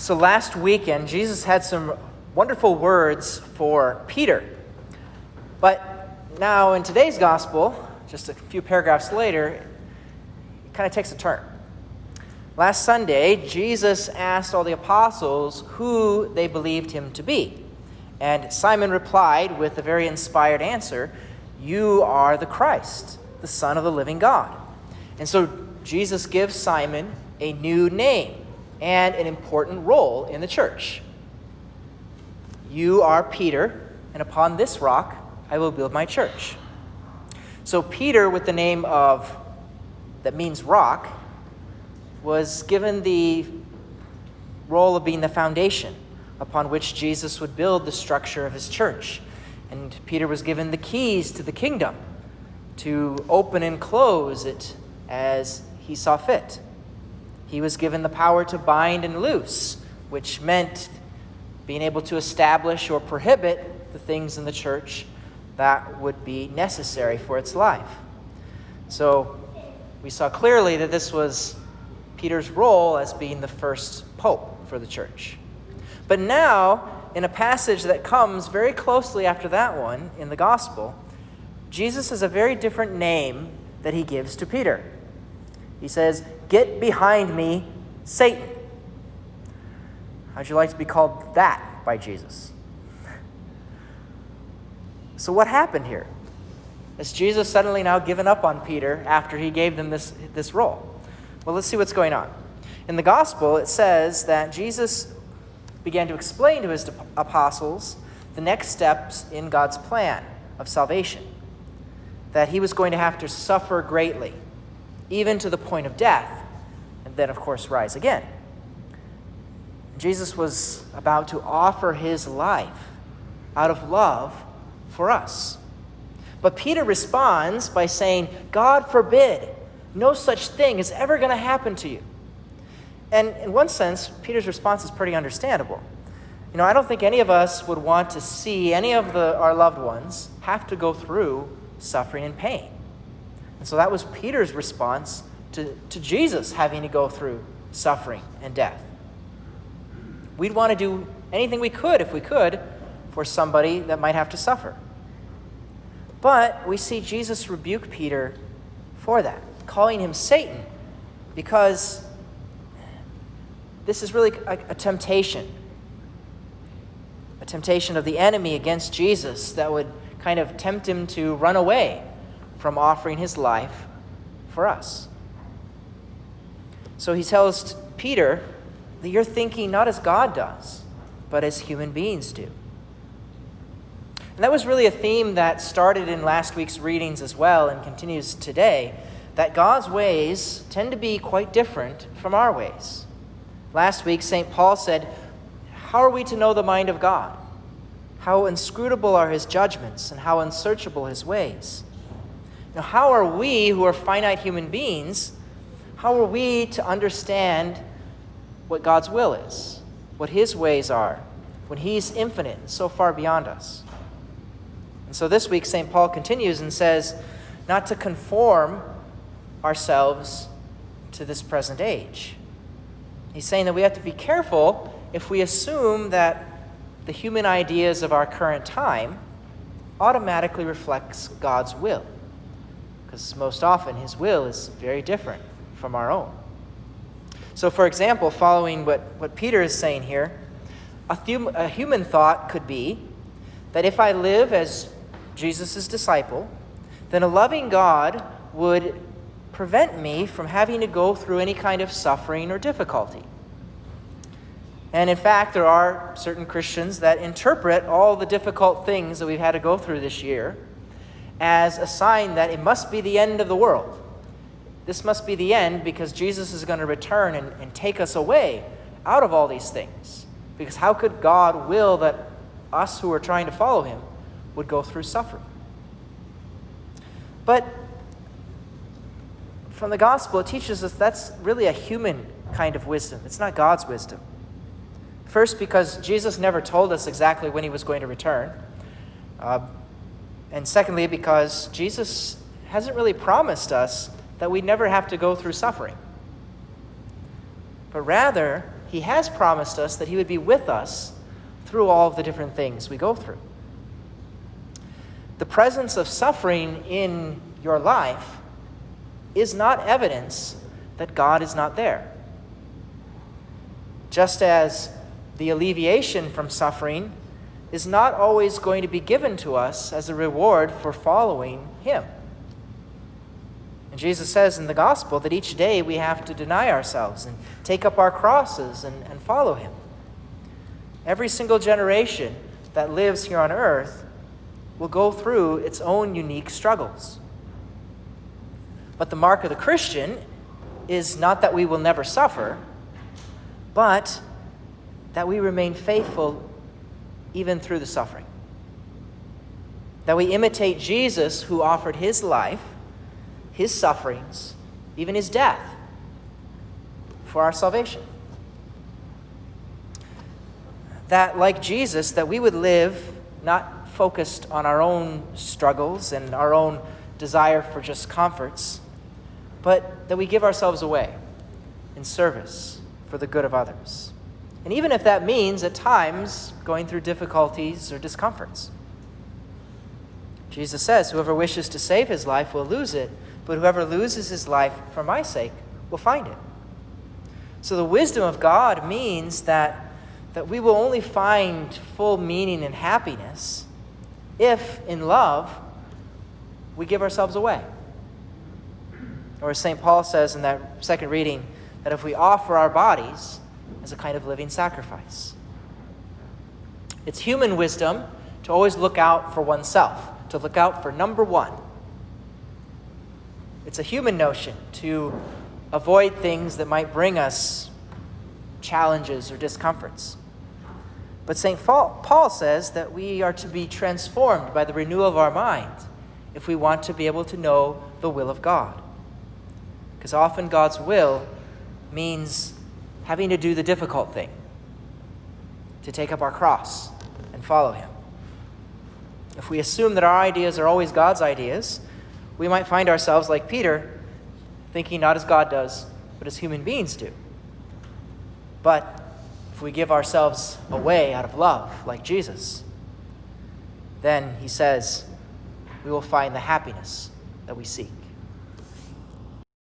So last weekend, Jesus had some wonderful words for Peter. But now in today's gospel, just a few paragraphs later, it kind of takes a turn. Last Sunday, Jesus asked all the apostles who they believed him to be. And Simon replied with a very inspired answer, "You are the Christ, the Son of the living God." And so Jesus gives Simon a new name and an important role in the church. "You are Peter, and upon this rock I will build my church." So Peter, with the name of, that means rock, was given the role of being the foundation upon which Jesus would build the structure of his church. And Peter was given the keys to the kingdom to open and close it as he saw fit. He was given the power to bind and loose, which meant being able to establish or prohibit the things in the church that would be necessary for its life. So we saw clearly that this was Peter's role as being the first pope for the church. But now, in a passage that comes very closely after that one in the gospel, Jesus has a very different name that he gives to Peter. He says, "Get behind me, Satan." How'd you like to be called that by Jesus? So what happened here? Has Jesus suddenly now given up on Peter after he gave them this role? Well, let's see what's going on. In the gospel, it says that Jesus began to explain to his apostles the next steps in God's plan of salvation. That he was going to have to suffer greatly, even to the point of death, and then, of course, rise again. Jesus was about to offer his life out of love for us. But Peter responds by saying, "God forbid, no such thing is ever going to happen to you." And in one sense, Peter's response is pretty understandable. I don't think any of us would want to see any of our loved ones have to go through suffering and pain. And so that was Peter's response to Jesus having to go through suffering and death. We'd want to do anything we could, if we could, for somebody that might have to suffer. But we see Jesus rebuke Peter for that, calling him Satan, because this is really a temptation of the enemy against Jesus that would kind of tempt him to run away from offering his life for us. So he tells Peter that you're thinking not as God does, but as human beings do. And that was really a theme that started in last week's readings as well and continues today, that God's ways tend to be quite different from our ways. Last week, St. Paul said, "How are we to know the mind of God? How inscrutable are his judgments and how unsearchable his ways." Now, how are we, who are finite human beings, how are we to understand what God's will is, what his ways are, when he's infinite and so far beyond us? And so this week, St. Paul continues and says, not to conform ourselves to this present age. He's saying that we have to be careful if we assume that the human ideas of our current time automatically reflects God's will, because most often his will is very different from our own. So, for example, following what Peter is saying here, a human thought could be that if I live as Jesus' disciple, then a loving God would prevent me from having to go through any kind of suffering or difficulty. And in fact, there are certain Christians that interpret all the difficult things that we've had to go through this year as a sign that it must be the end of the world. This must be the end because Jesus is going to return and take us away out of all these things. Because how could God will that us who are trying to follow him would go through suffering? But from the gospel, it teaches us that's really a human kind of wisdom. It's not God's wisdom. First, because Jesus never told us exactly when he was going to return. And secondly, because Jesus hasn't really promised us that we never have to go through suffering. But rather, he he has promised us that he would be with us through all of the different things we go through. The presence of suffering in your life is not evidence that God is not there. Just as the alleviation from suffering is not always going to be given to us as a reward for following him. And Jesus says in the gospel that each day we have to deny ourselves and take up our crosses and follow him. Every single generation that lives here on earth will go through its own unique struggles. But the mark of the Christian is not that we will never suffer, but that we remain faithful even through the suffering. That we imitate Jesus, who offered his life, his sufferings, even his death, for our salvation. That, like Jesus, that we would live not focused on our own struggles and our own desire for just comforts, but that we give ourselves away in service for the good of others. And even if that means at times going through difficulties or discomforts. Jesus says, whoever wishes to save his life will lose it, but whoever loses his life for my sake will find it. So the wisdom of God means that we will only find full meaning and happiness if, in love, we give ourselves away. Or as St. Paul says in that second reading, that if we offer our bodies as a kind of living sacrifice. It's human wisdom to always look out for oneself, to look out for number one. It's a human notion to avoid things that might bring us challenges or discomforts. But St. Paul says that we are to be transformed by the renewal of our mind if we want to be able to know the will of God. Because often God's will means having to do the difficult thing, to take up our cross and follow him. If we assume that our ideas are always God's ideas, we might find ourselves like Peter, thinking not as God does, but as human beings do. But if we give ourselves away out of love, like Jesus, then he says we will find the happiness that we seek.